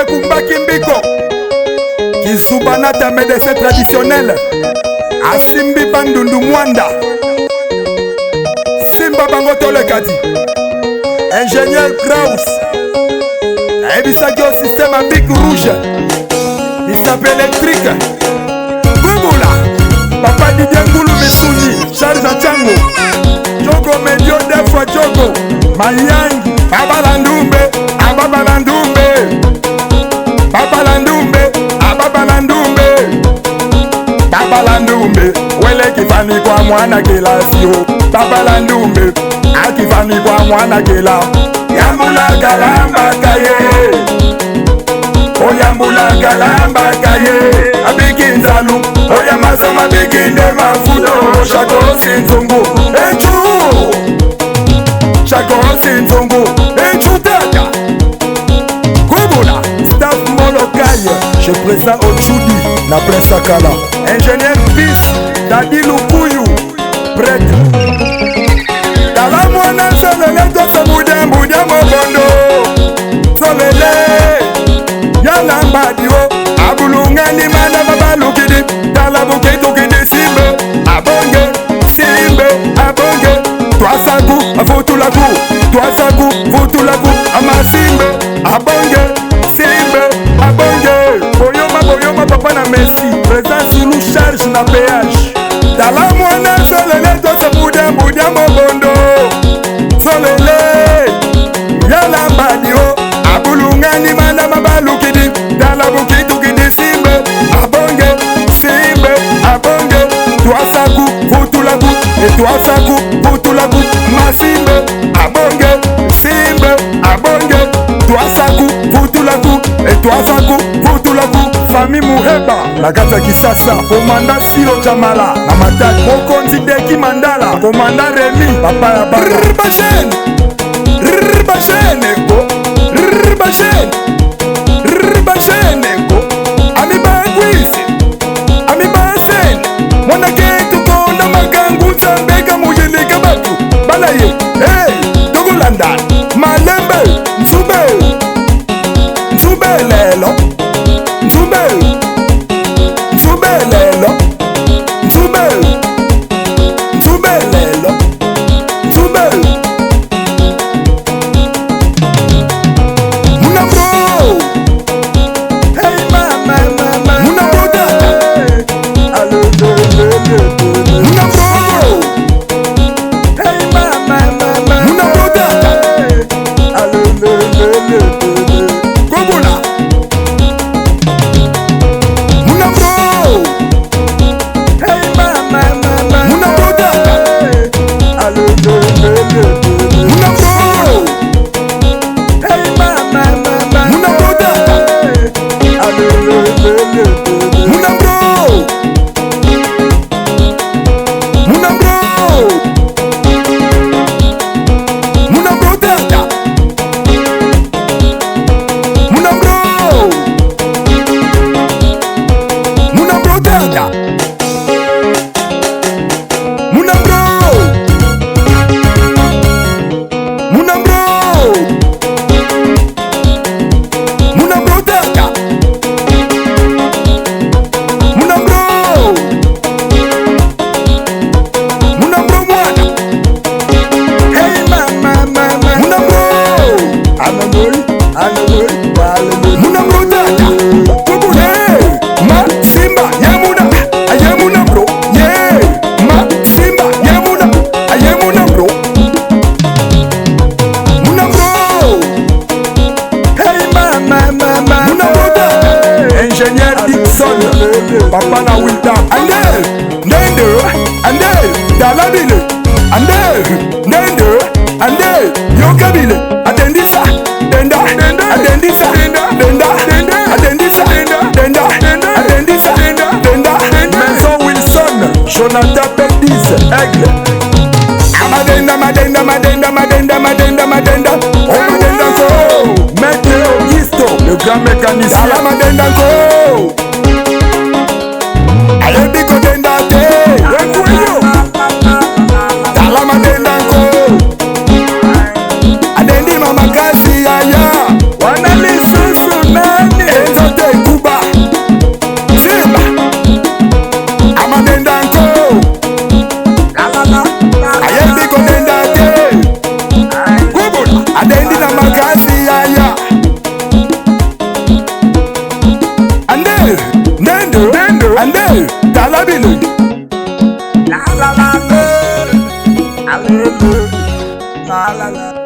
Kumbaki Mbiko Kisubanata médecin traditionnel Asimbi Bandundu Mwanda Simba Bangoto Lekati Ingénieur Kraus Ebisaki au système à bic rouge Isape électrique Bouboula Papa Didier Ngoulou Messouni Charles Achango Jogo Medio Defwa Jogo Mayangi Baba Landumbe Ababa Landumbe Baba Landumbe Ababa Landumbe Baba Landumbe Wele kifani kwa mwana kila sio Baba Landumbe Akifani kwa mwana kila Yambula galamba kaye Oyambula galamba kaye Abiki nzalu Oya masama biki nde mafudo Shako sinzungu Echu Shako sinzungu Echu tata Kubula Staff Molokai Je présente au Chudi Na Prince Sakala Ingénieur Bis Dadi Lukuyu Prêtre Dala mwana solele Tose mudembu Mobondo Solele Yala mbadio Abulungani mana babalukidi Dala bukitu kidi simbe Abonge Simbe Abonge Twasaku Avutulaku Twasaku Vutulaku Amasimbe Abonge Simbe Abonge Boyoma papa na Messi Présence nous charge na péage Dala mwana solele Tose mudembu Mobondo Solele Yala mbadio Abulungani mana babalukidi Dala bukitu kidi simbe Abonge Simbe Abonge Twasaku Vutulaku Twasaku Vutulaku Masimbe Abonge Simbe Abonge Twasaku Vutulaku Twasaku Vutulaku Fami Muheba Nagata Kisasa Komanda Silo Jamala Na Mataki Mokonzi Deki Mandala Komanda Remi Papa ya Bala Rrbachen Rrbachen Eko Rrbachen Rrbachen Eko Amiba Ekwisi Amiba Esen Mwana ketu kona magangu Zambeka mujendeka batu Balaye Hey Dogolandan Malembe Nzube Nzube lelo Nzube Nzube lelo Nzube Nzube lelo Nzube Muna bro Hey mama Muna bro dada Muna bro Hey mama Muna bro dada Kobula Muna bro Hey mama Muna bro dada Muna bro Hey mama Muna bro dada Muna bro Muna bro Muna bro dada Muna bro Muna bro dada Muna bro Muna bro Muna bro dada Muna bro Muna bro mwana Hey mama Muna bro Anamori Muna bro dada Kubule Ma Simba Yemuna Ayemuna bro Yeah Ma Simba Yemuna Ayemuna bro Muna bro Hey mama Muna bro dada Ingénieur Dixon Papa na Wilda Ande Nende Ande Dalabile Ande Nende Ande Yokabile Atendisa Denda Atendisa Denda Atendisa Denda Atendisa Denda Maison Wilson Jonathan Perdis Aigle Amadenda Madenda Madenda Madenda Madenda Madenda Oh Madenda Ko Maître Augusto Le grand mécanicien Dala Madenda Ko Ayebiko Denda Te Ekuyo Dala Madenda Ko Adendi Mama Kasi Aya Wana lisusu nani la la.